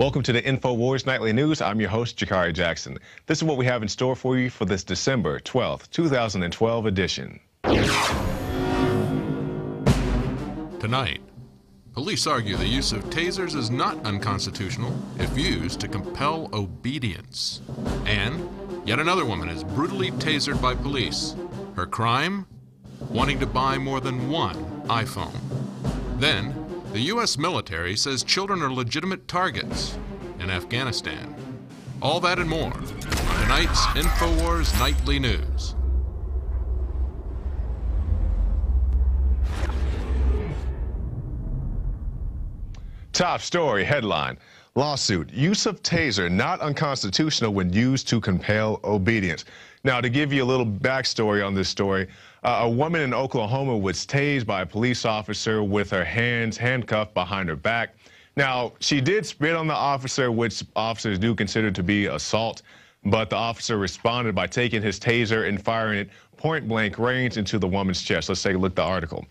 Welcome to the Infowars Nightly News. I'm your host, Jakari Jackson. This is what we have in store for you for this December 12th, 2012 edition. Tonight, police argue the use of tasers is not unconstitutional if used to compel obedience. And yet another woman is brutally tasered by police. Her crime? Wanting to buy more than one iPhone. Then, the U.S. military says children are legitimate targets in Afghanistan. All that and more on tonight's Infowars Nightly News. Top story headline: lawsuit, use of taser not unconstitutional when used to compel obedience. Now, to give you a little backstory on this story, a woman in Oklahoma was tased by a police officer with her hands handcuffed behind her back. Now, she did spit on the officer, which officers do consider to be assault, but the officer responded by taking his taser and firing it point-blank range into the woman's chest. Let's take a look at the article.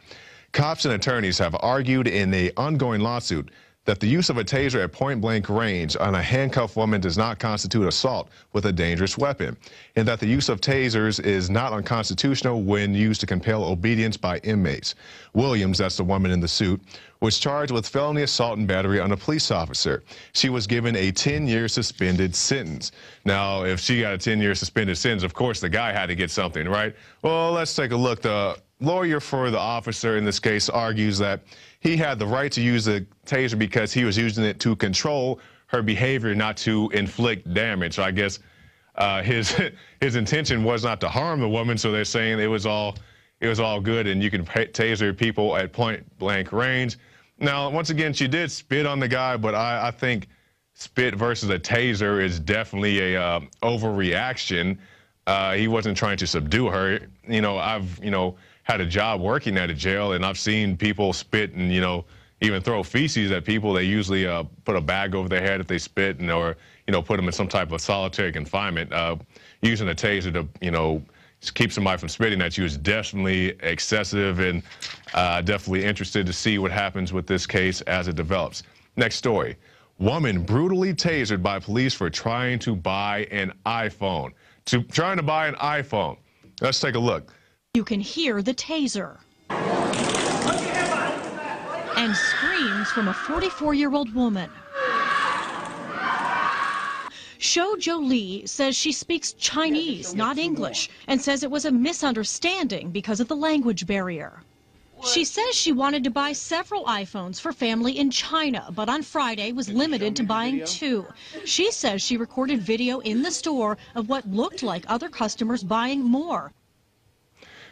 Cops and attorneys have argued in an ongoing lawsuit that the use of a taser at point-blank range on a handcuffed woman does not constitute assault with a dangerous weapon, and that the use of tasers is not unconstitutional when used to compel obedience by inmates. Williams, that's the woman in the suit, was charged with felony assault and battery on a police officer. She was given a 10-year suspended sentence. Now, if she got a 10-year suspended sentence, of course the guy had to get something, right? Well, let's take a look. The lawyer for the officer in this case argues that he had the right to use the taser because he was using it to control her behavior, not to inflict damage. So I guess his intention was not to harm the woman. So they're saying it was all good, and you can taser people at point blank range. Now, once again, she did spit on the guy, but I think spit versus a taser is definitely a overreaction. He wasn't trying to subdue her. I've had a job working at a jail, and I've seen people spit and, even throw feces at people. They usually put a bag over their head if they spit, or, put them in some type of solitary confinement. Using a taser to, keep somebody from spitting at you is definitely excessive, and definitely interested to see what happens with this case as it develops. Next story. Woman brutally tasered by police for trying to buy an iPhone. Trying to buy an iPhone. Let's take a look. You can hear the taser and screams from a 44-year-old woman. Shou Jolie says she speaks Chinese, not English, and says it was a misunderstanding because of the language barrier. She says she wanted to buy several iPhones for family in China, but on Friday was limited to buying 2. She says she recorded video in the store of what looked like other customers buying more.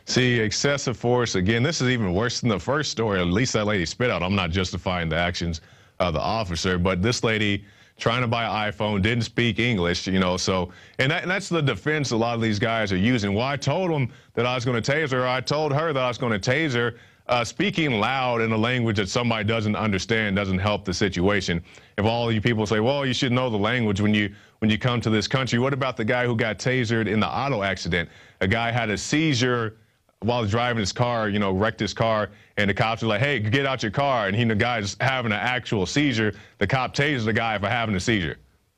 See, excessive force. Again, this is even worse than the first story. At least that lady spit out. I'm not justifying the actions of the officer, but this lady trying to buy an iPhone, didn't speak English, so, and that's the defense a lot of these guys are using. Well, I told them that I was going to taser her. I told her that I was going to taser. Speaking loud in a language that somebody doesn't understand doesn't help the situation. If all of you people say, well, you should know the language when you come to this country. What about the guy who got tasered in the auto accident? A guy had a seizure while driving his car, wrecked his car, and the cops were like, hey, get out your car. And the guy's having an actual seizure. The cop tasers the guy for having a seizure.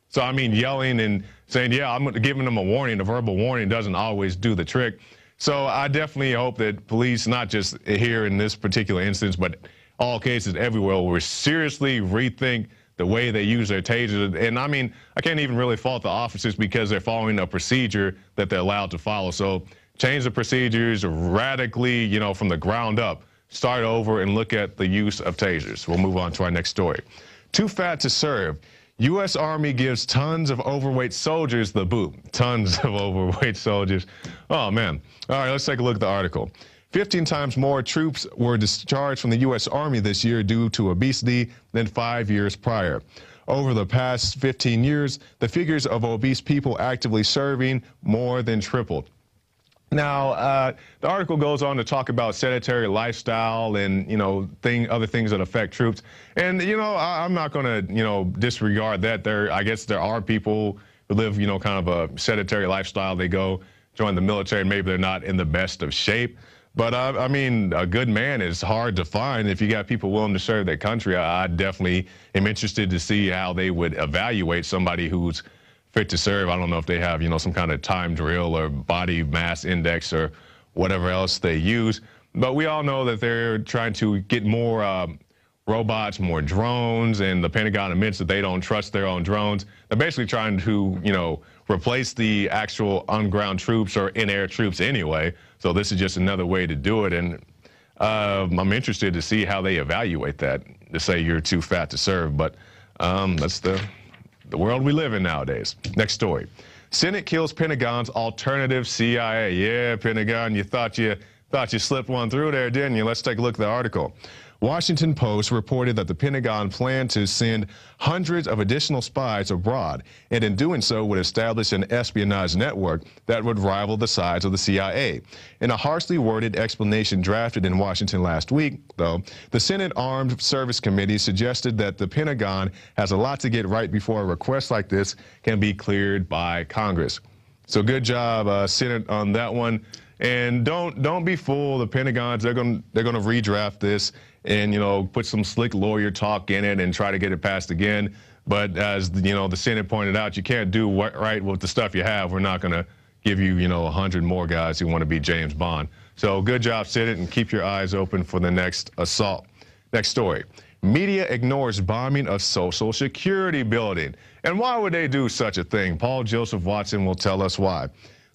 So, yelling and saying, yeah, I'm giving him a warning. A verbal warning doesn't always do the trick. So I definitely hope that police, not just here in this particular instance, but all cases everywhere, will seriously rethink the way they use their tasers. And I can't even really fault the officers because they're following a procedure that they're allowed to follow. So change the procedures radically, from the ground up. Start over and look at the use of tasers. We'll move on to our next story. Too fat to serve. U.S. Army gives tons of overweight soldiers the boot. Tons of overweight soldiers. Oh, man. All right, let's take a look at the article. 15 times more troops were discharged from the U.S. Army this year due to obesity than 5 years prior. Over the past 15 years, the figures of obese people actively serving more than tripled. Now, the article goes on to talk about sedentary lifestyle and, other things that affect troops. And, I'm not going to, disregard that. I guess there are people who live, kind of a sedentary lifestyle. They go join the military, and maybe they're not in the best of shape. But I mean, a good man is hard to find. If you got people willing to serve their country, I definitely am interested to see how they would evaluate somebody who's fit to serve. I don't know if they have, some kind of time drill or body mass index or whatever else they use. But we all know that they're trying to get more robots, more drones, and the Pentagon admits that they don't trust their own drones. They're basically trying to, replace the actual on-ground troops or in-air troops anyway. So this is just another way to do it. And I'm interested to see how they evaluate that, to say you're too fat to serve. But that's the world we live in nowadays. Next story. Senate kills Pentagon's alternative CIA. Yeah, Pentagon, you thought you slipped one through there, didn't you? Let's take a look at the article. Washington Post reported that the Pentagon planned to send hundreds of additional spies abroad, and in doing so would establish an espionage network that would rival the size of the CIA. In a harshly worded explanation drafted in Washington last week, though, the Senate Armed Service Committee suggested that the Pentagon has a lot to get right before a request like this can be cleared by Congress. So good job, Senate, on that one. And don't be fooled. The Pentagon's they're gonna redraft this and put some slick lawyer talk in it and try to get it passed again. But as the Senate pointed out, you can't do right with the stuff you have. We're not gonna give you 100 more guys who want to be James Bond. So good job, Senate, and keep your eyes open for the next assault. Next story. Media ignores bombing of Social Security building. And why would they do such a thing? Paul Joseph Watson will tell us why.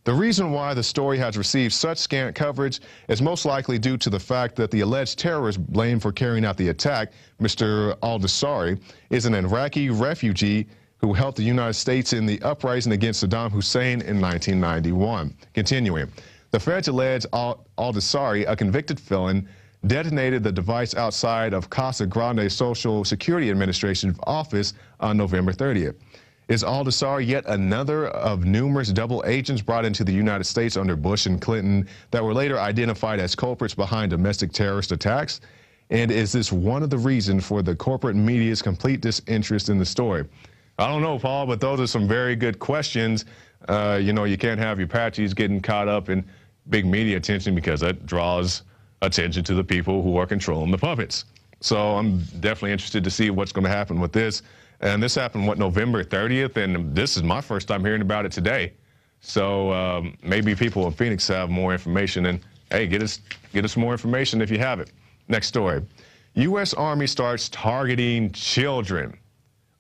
The reason why the story has received such scant coverage is most likely due to the fact that the alleged terrorist blamed for carrying out the attack, Mr. al-Dawsari, is an Iraqi refugee who helped the United States in the uprising against Saddam Hussein in 1991. Continuing, the feds allege al-Dawsari, a convicted felon, detonated the device outside of Casa Grande Social Security Administration office on November 30th. Is al-Dawsari yet another of numerous double agents brought into the United States under Bush and Clinton that were later identified as culprits behind domestic terrorist attacks? And is this one of the reasons for the corporate media's complete disinterest in the story? I don't know, Paul, but those are some very good questions. You can't have your Apaches getting caught up in big media attention because that draws attention to the people who are controlling the puppets. So I'm definitely interested to see what's going to happen with this. And this happened, November 30th, and this is my first time hearing about it today. So maybe people in Phoenix have more information, and hey, get us more information if you have it. Next story. U.S. Army starts targeting children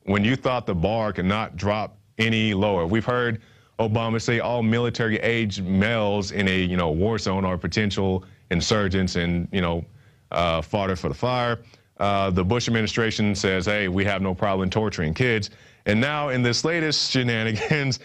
when you thought the bar could not drop any lower. We've heard Obama say all military-age males in a war zone are potential insurgents and fodder for the fire. The Bush administration says, hey, we have no problem torturing kids. And now in this latest shenanigans,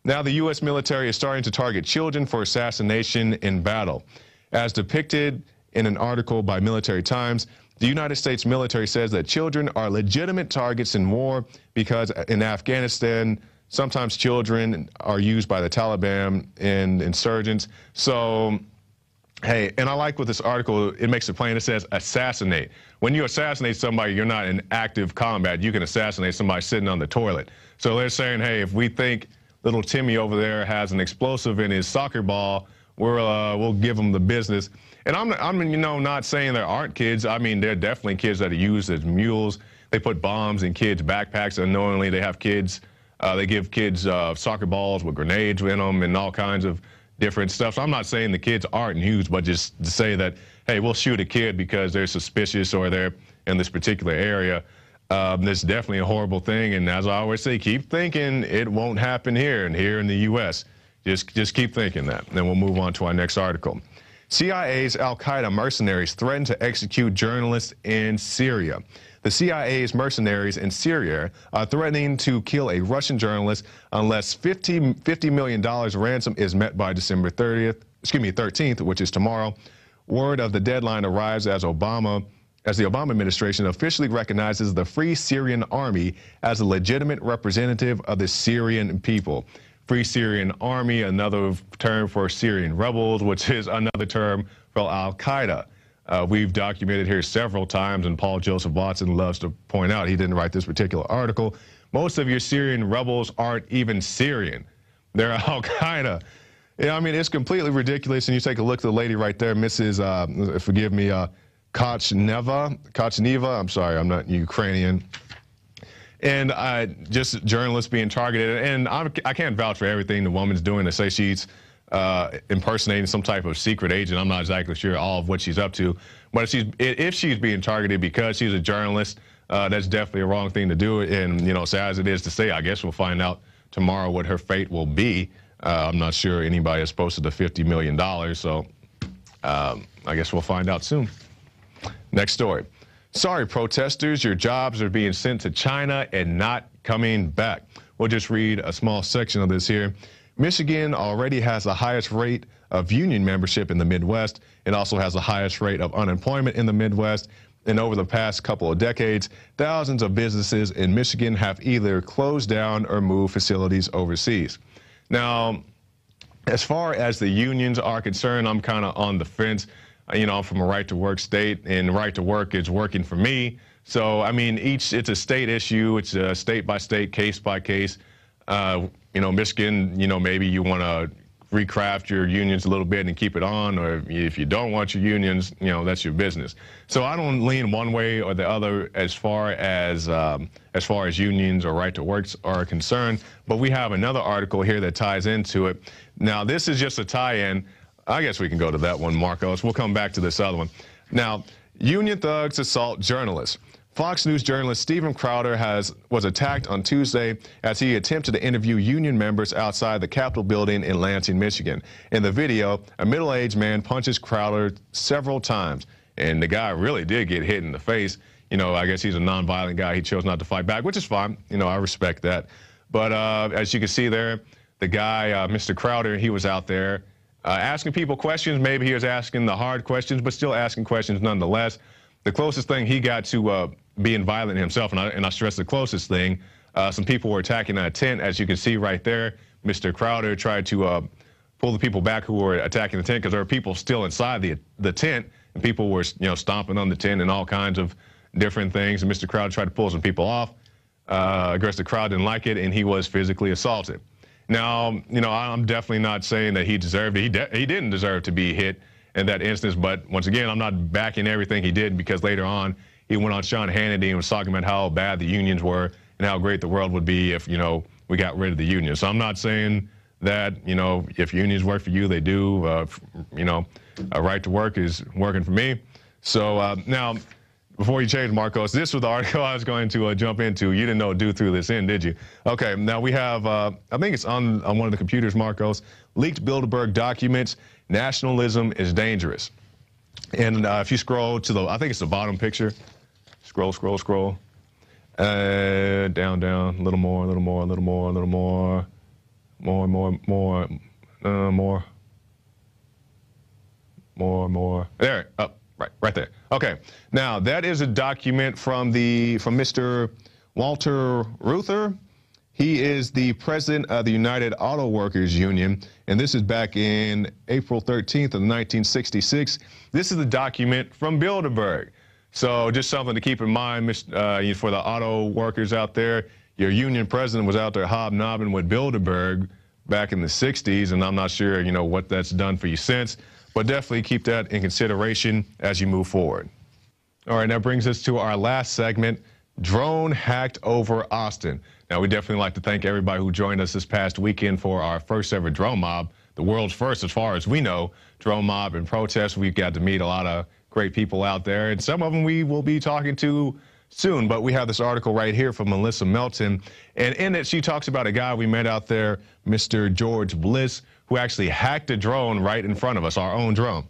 now the U.S. military is starting to target children for assassination in battle. As depicted in an article by Military Times, the United States military says that children are legitimate targets in war because in Afghanistan, sometimes children are used by the Taliban and insurgents. So, hey, and I like what this article, it makes it plain. It says assassinate. When you assassinate somebody, you're not in active combat. You can assassinate somebody sitting on the toilet. So they're saying, hey, if we think little Timmy over there has an explosive in his soccer ball, we'll give him the business. And I'm not saying there aren't kids. I mean, there are definitely kids that are used as mules. They put bombs in kids' backpacks unknowingly. They have kids, they give kids soccer balls with grenades in them and all kinds of different stuff. So I'm not saying the kids aren't used, but just to say that, hey, we'll shoot a kid because they're suspicious or they're in this particular area. This is definitely a horrible thing. And as I always say, keep thinking it won't happen here and here in the U.S. Just keep thinking that. And then we'll move on to our next article. CIA's Al-Qaeda mercenaries threaten to execute journalists in Syria. The CIA's mercenaries in Syria are threatening to kill a Russian journalist unless $50 million ransom is met by December 13th, which is tomorrow. Word of the deadline arrives as the Obama administration officially recognizes the Free Syrian Army as a legitimate representative of the Syrian people. Free Syrian Army, another term for Syrian rebels, which is another term for Al-Qaeda. We've documented here several times, and Paul Joseph Watson loves to point out, he didn't write this particular article, most of your Syrian rebels aren't even Syrian. They're Al-Qaeda. Yeah, I mean, it's completely ridiculous. And you take a look at the lady right there, Mrs. Forgive me, Kochneva. I'm sorry, I'm not Ukrainian. And just journalists being targeted. And I can't vouch for everything the woman's doing. They say she's impersonating some type of secret agent. I'm not exactly sure all of what she's up to. But if she's being targeted because she's a journalist, that's definitely a wrong thing to do. And, you know, sad as it is to say, I guess we'll find out tomorrow what her fate will be. I'm not sure anybody has posted the $50 million, so I guess we'll find out soon. Next story. Sorry, protesters, your jobs are being sent to China and not coming back. We'll just read a small section of this here. Michigan already has the highest rate of union membership in the Midwest. It also has the highest rate of unemployment in the Midwest. And over the past couple of decades, thousands of businesses in Michigan have either closed down or moved facilities overseas. Now, as far as the unions are concerned, I'm kind of on the fence. You know, I'm from a right-to-work state, and right-to-work is working for me. So, I mean, it's a state issue. It's a state-by-state, case-by-case. You know, Michigan, you know, maybe you want to recraft your unions a little bit and keep it on, or if you don't want your unions, you know, that's your business. So I don't lean one way or the other as far as unions or right to works are concerned. But we have another article here that ties into it. Now, this is just a tie-in. I guess we can go to that one, Marcos. We'll come back to this other one. Now, union thugs assault journalists. Fox News journalist Stephen Crowder was attacked on Tuesday as he attempted to interview union members outside the Capitol building in Lansing, Michigan. In the video, a middle-aged man punches Crowder several times, and the guy really did get hit in the face. You know, I guess he's a nonviolent guy. He chose not to fight back, which is fine. You know, I respect that. But as you can see there, the guy, Mr. Crowder, he was out there asking people questions. Maybe he was asking the hard questions, but still asking questions nonetheless. The closest thing he got to being violent himself, and I stress the closest thing, some people were attacking a tent. As you can see right there, Mr. Crowder tried to pull the people back who were attacking the tent, because there were people still inside the tent, and people were, you know, stomping on the tent and all kinds of different things. And Mr. Crowder tried to pull some people off. I guess the crowd didn't like it, and he was physically assaulted. Now, you know, I'm definitely not saying that he deserved it. He didn't deserve to be hit in that instance, but once again, I'm not backing everything he did, because later on he went on Sean Hannity and was talking about how bad the unions were and how great the world would be if, you know, we got rid of the unions. So I'm not saying that, you know, if unions work for you, they do. You know, a right to work is working for me. So now, before you change, Marcos, this was the article I was going to jump into. You didn't know do through this in, did you? Okay, now we have, I think it's on one of the computers, Marcos, leaked Bilderberg documents. Nationalism is dangerous. And if you scroll to the, I think it's the bottom picture. Scroll, scroll, scroll. Down, down, a little more, a little more, a little more, a little more. More, more, more, more. There, up, right there. Okay, now that is a document from Mr. Walter Reuther. He is the president of the United Auto Workers Union, and this is back in April 13th of 1966. This is the document from Bilderberg. So just something to keep in mind for the auto workers out there. Your union president was out there hobnobbing with Bilderberg back in the 60s, and I'm not sure, you know, what that's done for you since, but definitely keep that in consideration as you move forward. All right, that brings us to our last segment, drone hacked over Austin. Now, we definitely like to thank everybody who joined us this past weekend for our first ever drone mob, the world's first, as far as we know, drone mob and protest. We've got to meet a lot of great people out there, and some of them we will be talking to soon. But we have this article right here from Melissa Melton, and in it she talks about a guy we met out there, Mr. George Bliss, who actually hacked a drone right in front of us, our own drone.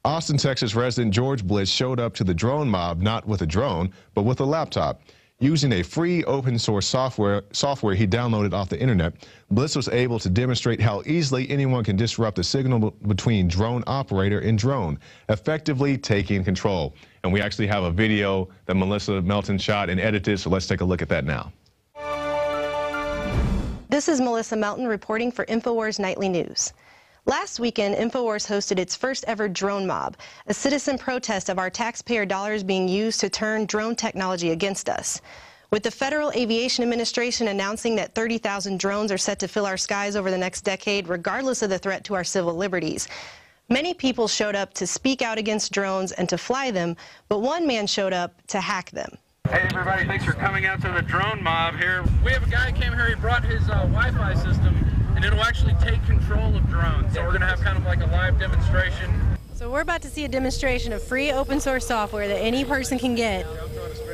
Austin, Texas resident George Bliss showed up to the drone mob not with a drone, but with a laptop. Using a free open source software he downloaded off the internet, Bliss was able to demonstrate how easily anyone can disrupt the signal between drone operator and drone, effectively taking control. And we actually have a video that Melissa Melton shot and edited, so let's take a look at that now. This is Melissa Melton reporting for Infowars Nightly News. Last weekend, Infowars hosted its first ever drone mob, a citizen protest of our taxpayer dollars being used to turn drone technology against us. With the Federal Aviation Administration announcing that 30,000 drones are set to fill our skies over the next decade, regardless of the threat to our civil liberties, many people showed up to speak out against drones and to fly them, but one man showed up to hack them. Hey everybody, thanks for coming out to the drone mob here. We have a guy who came here, he brought his Wi-Fi system, and it'll actually take control of drones. So we're going to have kind of like a live demonstration. So we're about to see a demonstration of free open source software that any person can get.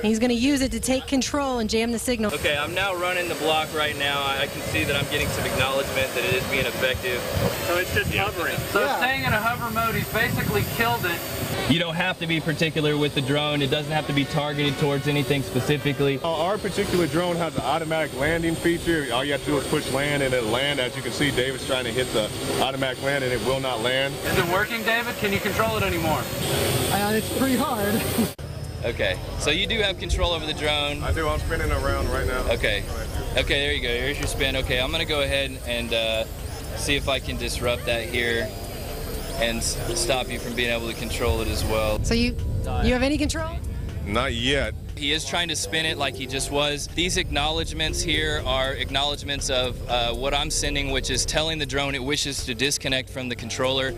He's going to use it to take control and jam the signal. Okay, I'm now running the block right now. I can see that I'm getting some acknowledgement that it is being effective. So it's just hovering. So staying in a hover mode, he's basically killed it. You don't have to be particular with the drone. It doesn't have to be targeted towards anything specifically. Our particular drone has an automatic landing feature. All you have to do is push land and it'll land. As you can see, David's trying to hit the automatic land and it will not land. Is it working, David? Can you control it anymore? It's pretty hard. Okay, so you do have control over the drone. I do. I'm spinning around right now. Okay. Okay, there you go. Here's your spin. Okay, I'm going to go ahead and see if I can disrupt that here and stop you from being able to control it as well. So you have any control? Not yet. He is trying to spin it like he just was. These acknowledgments here are acknowledgments of what I'm sending, which is telling the drone it wishes to disconnect from the controller.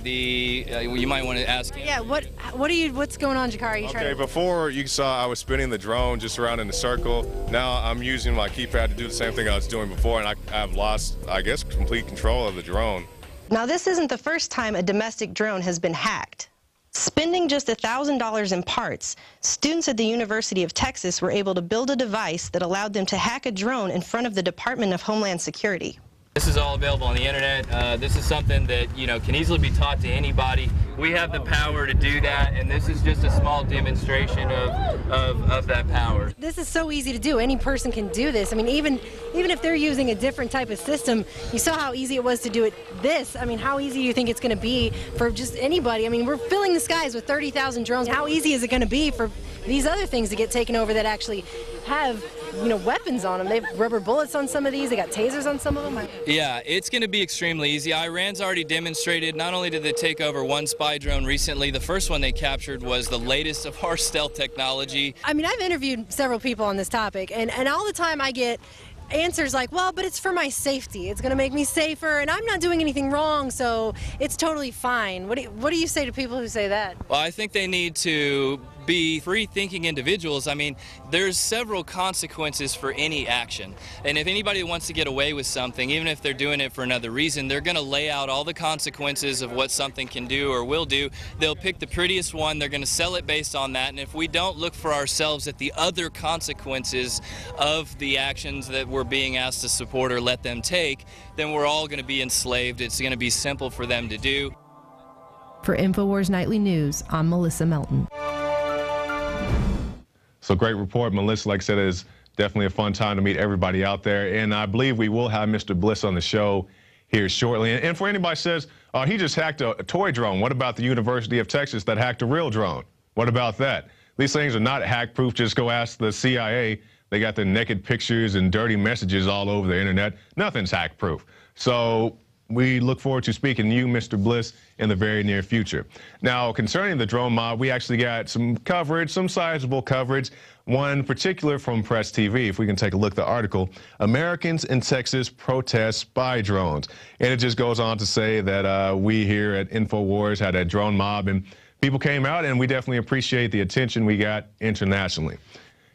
You might want to ask him. Yeah, what's going on, Jakari? Okay, before you saw I was spinning the drone just around in a circle. Now I'm using my keypad to do the same thing I was doing before, and I've lost, I guess, complete control of the drone. Now, this isn't the first time a domestic drone has been hacked. Spending just $1,000 in parts, students at the University of Texas were able to build a device that allowed them to hack a drone in front of the Department of Homeland Security. This is all available on the internet. This is something that, can easily be taught to anybody. We have the power to do that, and this is just a small demonstration of that power. This is so easy to do. Any person can do this. I mean, even if they're using a different type of system, you saw how easy it was to do it this. I mean, how easy do you think it's going to be for just anybody? I mean, we're filling the skies with 30,000 drones. How easy is it going to be for these other things to get taken over that actually have, weapons on them? They have rubber bullets on some of these. They got tasers on some of them. Yeah, it's going to be extremely easy. Iran's already demonstrated, not only did they take over one spy drone recently, the first one they captured was the latest of our stealth technology. I mean, I've interviewed several people on this topic, and all the time I get answers like, well, but it's for my safety. It's going to make me safer, and I'm not doing anything wrong, so it's totally fine. What do you say to people who say that? Well, I think they need to be free-thinking individuals. I mean, there's several consequences for any action. And if anybody wants to get away with something, even if they're doing it for another reason, they're going to lay out all the consequences of what something can do or will do. They'll pick the prettiest one. They're going to sell it based on that. And if we don't look for ourselves at the other consequences of the actions that we're being asked to support or let them take, then we're all going to be enslaved. It's going to be simple for them to do. For Infowars Nightly News, I'm Melissa Melton. So great report, Melissa. Like I said, it's definitely a fun time to meet everybody out there. And I believe we will have Mr. Bliss on the show here shortly. And for anybody who says, oh, he just hacked a toy drone, what about the University of Texas that hacked a real drone? What about that? These things are not hack-proof. Just go ask the CIA. They got the naked pictures and dirty messages all over the internet. Nothing's hack-proof. So we look forward to speaking to you, Mr. Bliss, in the very near future. Now, concerning the drone mob, we actually got some coverage, some sizable coverage, one particular from Press TV. If we can take a look at the article, Americans in Texas protest spy drones. And it just goes on to say that we here at Infowars had a drone mob, and people came out, and we definitely appreciate the attention we got internationally.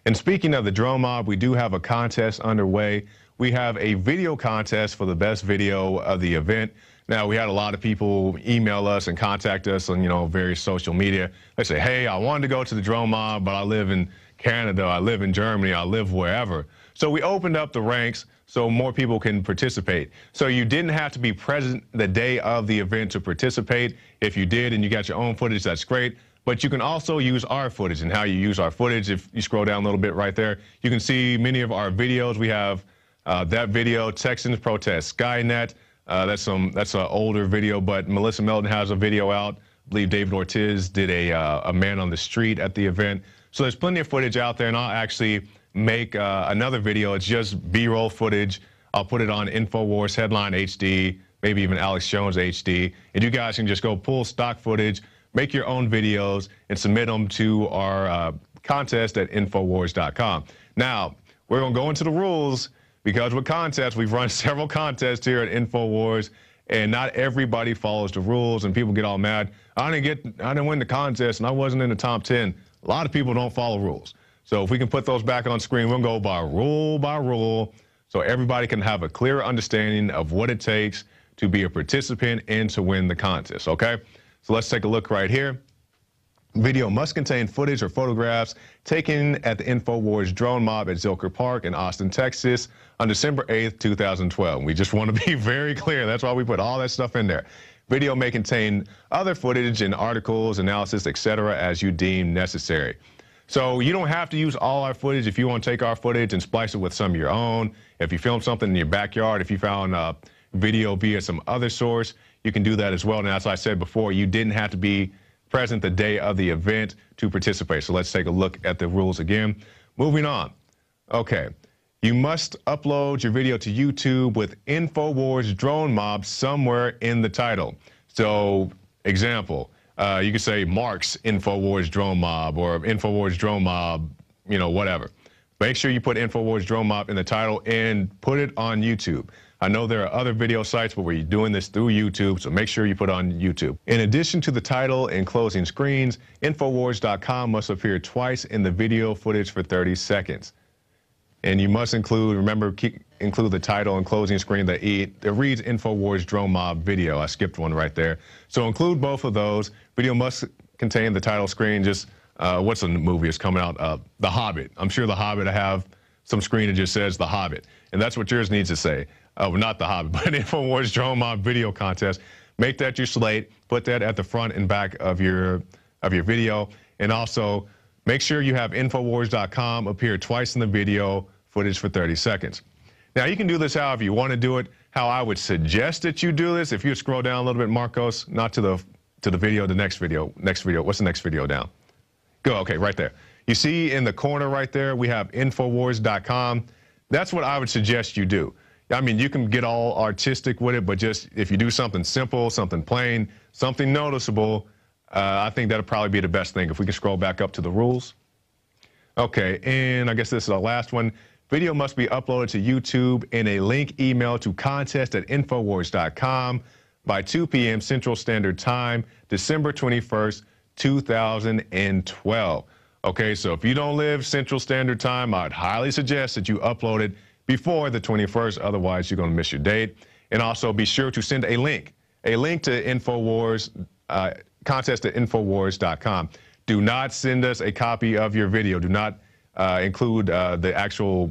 And speaking of the drone mob, we do have a contest underway. We have a video contest for the best video of the event. Now, we had a lot of people email us and contact us on, various social media. They say, hey, I wanted to go to the drone mob, but I live in Canada, I live in Germany, I live wherever. So we opened up the ranks so more people can participate. So you didn't have to be present the day of the event to participate. If you did and you got your own footage, that's great. But you can also use our footage. And how you use our footage, if you scroll down a little bit right there, you can see many of our videos. We have that video, Texans protest Skynet. That's an older video, but Melissa Melton has a video out. I believe David Ortiz did a man on the street at the event. So there's plenty of footage out there, and I'll actually make another video. It's just B-roll footage. I'll put it on Infowars Headline HD, maybe even Alex Jones HD, and you guys can just go pull stock footage, make your own videos, and submit them to our contest@infowars.com. Now, we're going to go into the rules because with contests, we've run several contests here at Infowars, and not everybody follows the rules, and people get all mad. I didn't win the contest, and I wasn't in the top 10. A lot of people don't follow rules. So if we can put those back on screen, we'll go by rule, so everybody can have a clear understanding of what it takes to be a participant and to win the contest, okay? So let's take a look right here. Video must contain footage or photographs taken at the Infowars drone mob at Zilker Park in Austin, Texas on December 8th, 2012. We just want to be very clear. That's why we put all that stuff in there. Video may contain other footage and articles, analysis, etc. as you deem necessary. So you don't have to use all our footage. If you want to take our footage and splice it with some of your own, if you film something in your backyard, if you found video via some other source, you can do that as well. And as I said before, you didn't have to be present the day of the event to participate. So let's take a look at the rules again. Moving on. Okay. You must upload your video to YouTube with Infowars drone mob somewhere in the title. So, example, you could say Mark's Infowars drone mob or Infowars drone mob, you know, whatever. Make sure you put Infowars drone mob in the title and put it on YouTube. I know there are other video sites, but we're doing this through YouTube, so make sure you put it on YouTube. In addition to the title and closing screens, Infowars.com must appear twice in the video footage for 30 seconds. And you must include, remember, include the title and closing screen that reads Infowars drone mob video. I skipped one right there. So include both of those. Video must contain the title screen. Just what's the movie is coming out? The Hobbit. I'm sure The Hobbit. I have some screen that just says The Hobbit, and that's what yours needs to say. Not The Hobbit, but Infowars drone mob video contest. Make that your slate. Put that at the front and back of your video, and also make sure you have Infowars.com appear twice in the video footage for 30 seconds. Now, you can do this however you want to do it. How I would suggest that you do this, if you scroll down a little bit, Marcos, not to the video, the next video. What's the next video down? Go, okay, right there. You see in the corner right there, we have Infowars.com. That's what I would suggest you do. I mean, you can get all artistic with it, but just if you do something simple, something plain, something noticeable, I think that'll probably be the best thing. If we can scroll back up to the rules. Okay, and I guess this is our last one. Video must be uploaded to YouTube in a link email to contest@infowars.com by 2 p.m. Central Standard Time, December 21st, 2012. Okay, so if you don't live Central Standard Time, I'd highly suggest that you upload it before the 21st, otherwise you're going to miss your date. And also be sure to send a link to Infowars, contest@infowars.com. Do not send us a copy of your video. Do not include the actual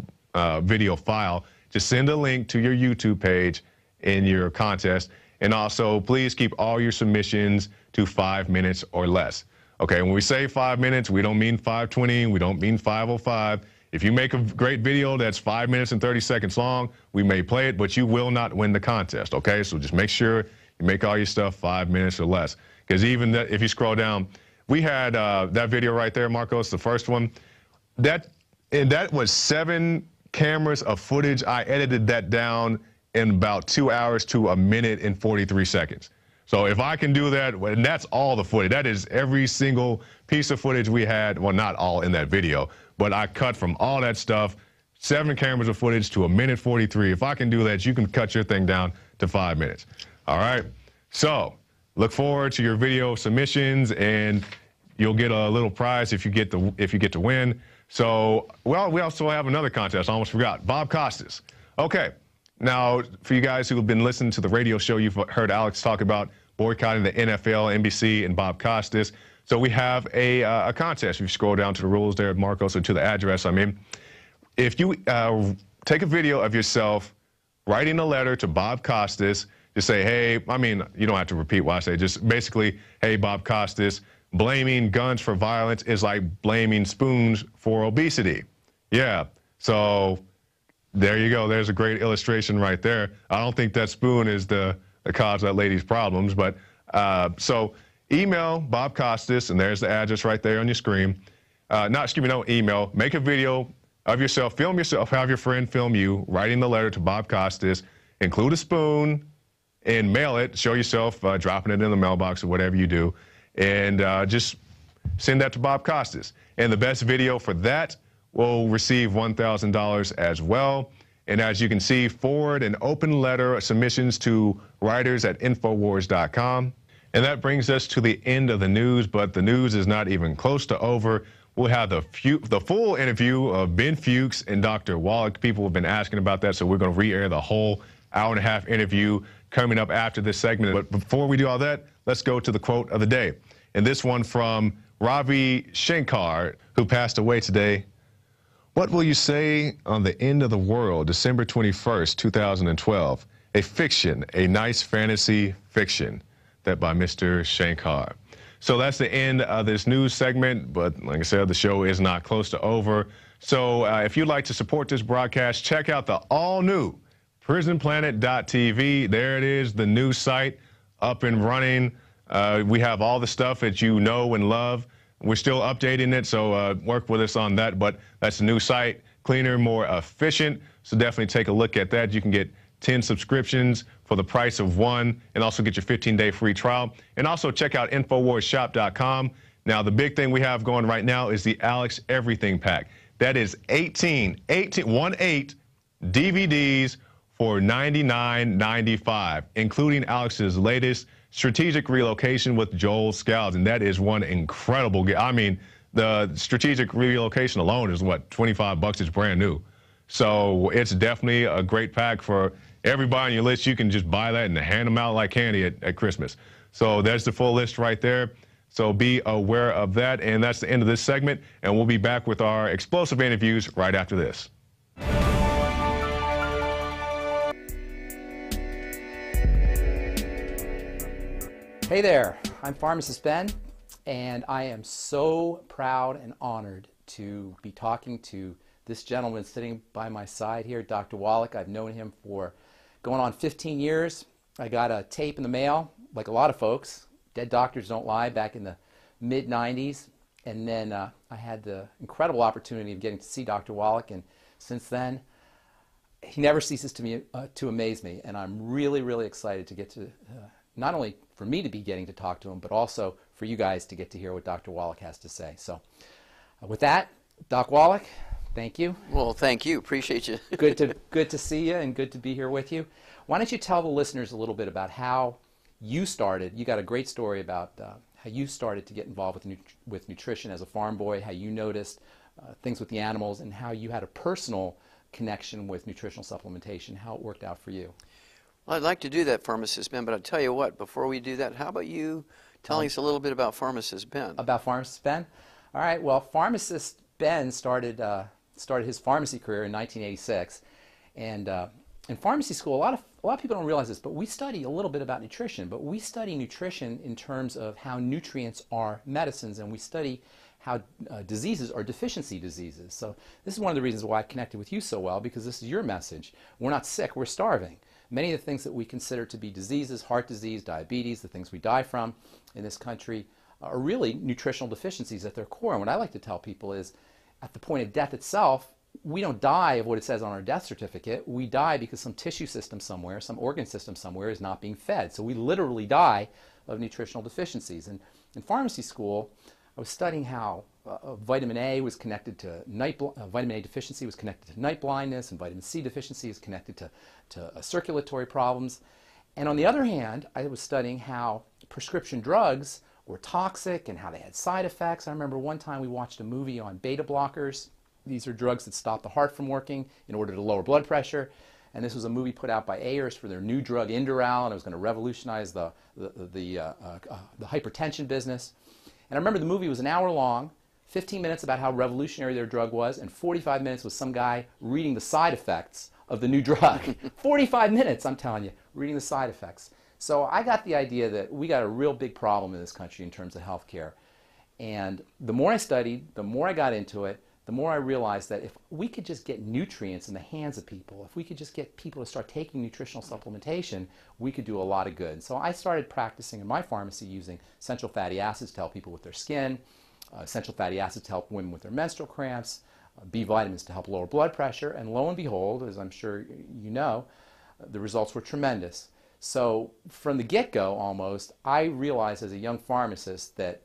video file. Just send a link to your YouTube page in your contest. And also, please keep all your submissions to 5 minutes or less. Okay, when we say 5 minutes, we don't mean 5:20, we don't mean 5:05. If you make a great video that's 5 minutes and 30 seconds long, we may play it, but you will not win the contest, okay? So just make sure you make all your stuff 5 minutes or less. Because even that, if you scroll down, we had that video right there, Marcos, the first one. That was 7 cameras of footage. I edited that down in about 2 hours to 1 minute and 43 seconds. So if I can do that, and that's all the footage. That is every single piece of footage we had. Well, not all in that video, but I cut from all that stuff, 7 cameras of footage to 1 minute 43. If I can do that, you can cut your thing down to 5 minutes. All right. So look forward to your video submissions, and you'll get a little prize if you get to win. So, well, we also have another contest. I almost forgot. Bob Costas. Okay. Now, for you guys who have been listening to the radio show, you've heard Alex talk about boycotting the NFL, NBC, and Bob Costas. So we have a contest. If you scroll down to the rules there, Marcos, or to the address, I mean, if you take a video of yourself writing a letter to Bob Costas, just say, hey, I mean, you don't have to repeat what I say. Just basically, hey, Bob Costas, blaming guns for violence is like blaming spoons for obesity. Yeah, so there you go. There's a great illustration right there. I don't think that spoon is the cause of that lady's problems, but so email Bob Costas, and there's the address right there on your screen. Don't email. Make a video of yourself. Film yourself. Have your friend film you writing the letter to Bob Costas. Include a spoon and mail it. Show yourself dropping it in the mailbox or whatever you do. And just send that to Bob Costas. And the best video for that will receive $1,000 as well. And as you can see, forward an open letter submissions to writers at Infowars.com. And that brings us to the end of the news, but the news is not even close to over. We'll have the full interview of Ben Fuchs and Dr. Wallach. People have been asking about that, so we're going to re-air the whole hour-and-a-half interview coming up after this segment. But before we do all that, let's go to the quote of the day. And this one from Ravi Shankar, who passed away today. What will you say on the end of the world, December 21st, 2012? A fiction, a nice fantasy fiction. That by Mr. Shankar. So that's the end of this news segment, but like I said, the show is not close to over. So if you'd like to support this broadcast, check out the all-new prisonplanet.tv. There it is, the new site up and running. We have all the stuff that you know and love. We're still updating it, so work with us on that, but that's the new site, cleaner, more efficient, so definitely take a look at that. You can get 10 subscriptions for the price of one, and also get your 15-day free trial. And also check out InfoWarsShop.com. Now, the big thing we have going right now is the Alex Everything Pack. That is 18 DVDs for $99.95, including Alex's latest strategic relocation with Joel Scalds, and that is one incredible. I mean, the strategic relocation alone is what, $25? It's brand new. So it's definitely a great pack for everybody on your list. You can just buy that and hand them out like candy at Christmas. So there's the full list right there. So be aware of that. And that's the end of this segment. And we'll be back with our explosive interviews right after this. Hey there, I'm Pharmacist Ben, and I am so proud and honored to be talking to this gentleman sitting by my side here, Dr. Wallach. I've known him for going on 15 years. I got a tape in the mail, like a lot of folks. Dead Doctors Don't Lie, back in the mid-90s. And then I had the incredible opportunity of getting to see Dr. Wallach, and since then, he never ceases to amaze me. And I'm really, really excited to get to, not only for me to be getting to talk to him, but also for you guys to get to hear what Dr. Wallach has to say. So with that, Doc Wallach, thank you. Well, thank you. Appreciate you. Good to see you and good to be here with you. Why don't you tell the listeners a little bit about how you started? You got a great story about how you started to get involved with nutrition as a farm boy, how you noticed things with the animals, and how you had a personal connection with nutritional supplementation, how it worked out for you. Well, I'd like to do that, Pharmacist Ben, but I'll tell you what, before we do that, how about you telling us a little bit about Pharmacist Ben? About Pharmacist Ben? All right, well, Pharmacist Ben started his pharmacy career in 1986, and in pharmacy school, a lot of people don't realize this, but we study a little bit about nutrition, but we study nutrition in terms of how nutrients are medicines, and we study how diseases are deficiency diseases. So this is one of the reasons why I connected with you so well, because this is your message. We're not sick, we're starving. Many of the things that we consider to be diseases, heart disease, diabetes, the things we die from in this country, are really nutritional deficiencies at their core. And what I like to tell people is, at the point of death itself, we don't die of what it says on our death certificate. We die because some tissue system somewhere, some organ system somewhere is not being fed. So we literally die of nutritional deficiencies. And in pharmacy school, I was studying how vitamin A was connected to vitamin A deficiency was connected to night blindness, and vitamin C deficiency is connected to circulatory problems. And on the other hand, I was studying how prescription drugs were toxic and how they had side effects. I remember one time we watched a movie on beta blockers. These are drugs that stop the heart from working in order to lower blood pressure. And this was a movie put out by Ayers for their new drug Indoral, and it was going to revolutionize the hypertension business. And I remember the movie was an hour long, 15 minutes about how revolutionary their drug was, and 45 minutes was some guy reading the side effects of the new drug. 45 minutes, I'm telling you, reading the side effects. So I got the idea that we got a real big problem in this country in terms of healthcare. And the more I studied, the more I got into it, the more I realized that if we could just get nutrients in the hands of people, if we could just get people to start taking nutritional supplementation, we could do a lot of good. So I started practicing in my pharmacy using essential fatty acids to help people with their skin, essential fatty acids to help women with their menstrual cramps, B vitamins to help lower blood pressure, and lo and behold, as I'm sure you know, the results were tremendous. So from the get-go almost, I realized as a young pharmacist that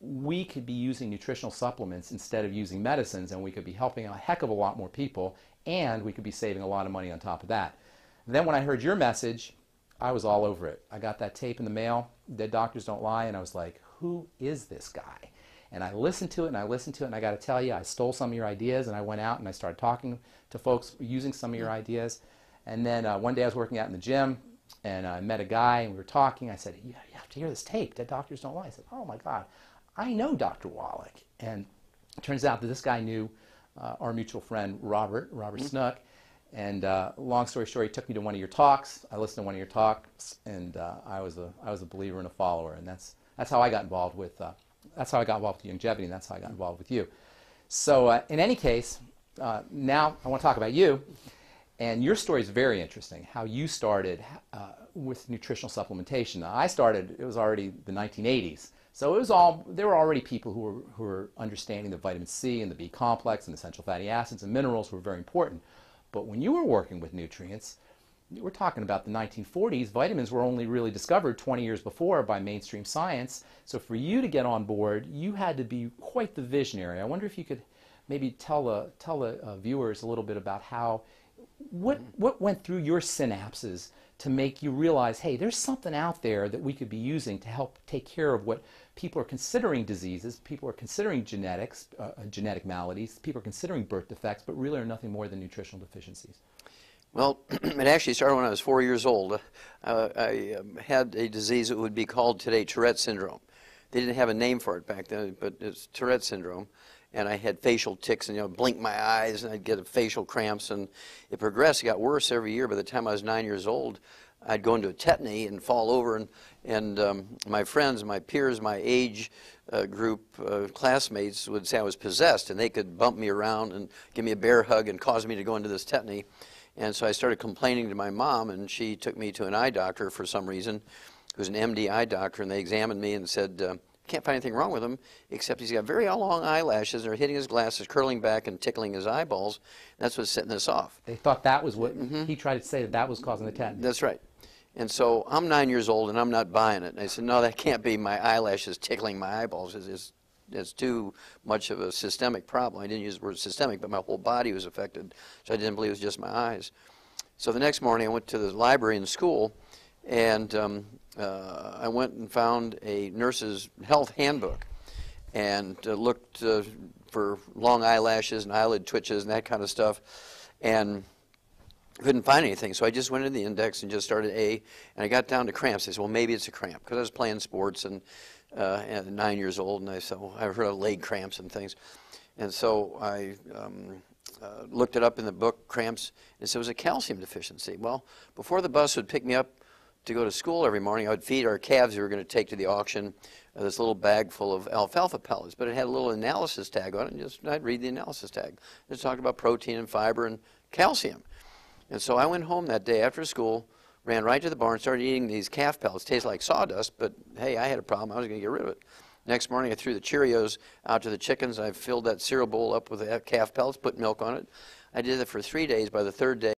we could be using nutritional supplements instead of using medicines, and we could be helping a heck of a lot more people, and we could be saving a lot of money on top of that. Then when I heard your message, I was all over it. I got that tape in the mail, Dead Doctors Don't Lie, and I was like, who is this guy? And I listened to it, and I listened to it, and I got to tell you, I stole some of your ideas, and I went out and I started talking to folks using some of your ideas. And then one day I was working out in the gym, and I met a guy, and we were talking. I said, you have to hear this tape, Dead Doctors Don't Lie. I said, oh my God, I know Dr. Wallach. And it turns out that this guy knew our mutual friend, Robert Snook. And long story short, he took me to one of your talks. I listened to one of your talks, and I was a believer and a follower. And that's how I got involved with longevity, and that's how I got involved with you. So in any case, now I want to talk about you. And your story is very interesting, how you started with nutritional supplementation. Now, I started, it was already the 1980s. So there were already people who were understanding the vitamin C and the B complex and essential fatty acids and minerals were very important. But when you were working with nutrients, we're talking about the 1940s, vitamins were only really discovered 20 years before by mainstream science. So for you to get on board, you had to be quite the visionary. I wonder if you could maybe tell the viewers a little bit about what went through your synapses to make you realize, hey, there's something out there that we could be using to help take care of what people are considering diseases, people are considering genetics, genetic maladies, people are considering birth defects, but really are nothing more than nutritional deficiencies. Well, it actually started when I was 4 years old. I had a disease that would be called today Tourette syndrome. They didn't have a name for it back then, but it's Tourette syndrome. And I had facial tics, and blink my eyes, and I'd get facial cramps, and it progressed. It got worse every year. By the time I was 9 years old, I'd go into a tetany and fall over, and my friends, my peers, my age group, classmates would say I was possessed, and they could bump me around and give me a bear hug and cause me to go into this tetany. And so I started complaining to my mom, and she took me to an eye doctor for some reason, who's an MD eye doctor, and they examined me and said, can't find anything wrong with him, except he's got very long eyelashes, they're hitting his glasses, curling back and tickling his eyeballs. That's what's setting this off. They thought that was what, he tried to say that was causing the tetany. That's right. And so I'm 9 years old, and I'm not buying it. And I said, no, that can't be my eyelashes tickling my eyeballs. It's too much of a systemic problem. I didn't use the word systemic, but my whole body was affected, so I didn't believe it was just my eyes. So the next morning I went to the library in school, and I went and found a nurse's health handbook and looked for long eyelashes and eyelid twitches and that kind of stuff, and couldn't find anything. So I just went into the index and just started and I got down to cramps. I said, well, maybe it's a cramp, because I was playing sports and 9 years old, and I said, well, I've heard of leg cramps and things. And so I looked it up in the book, cramps, and said it was a calcium deficiency. Well, before the bus would pick me up to go to school every morning, I would feed our calves we were going to take to the auction this little bag full of alfalfa pellets, but it had a little analysis tag on it, and I'd read the analysis tag. It talked about protein and fiber and calcium. And so I went home that day after school, ran right to the barn, started eating these calf pellets. Tasted like sawdust, but hey, I had a problem. I was going to get rid of it. Next morning, I threw the Cheerios out to the chickens. I filled that cereal bowl up with calf pellets, put milk on it. I did it for 3 days. By the third day,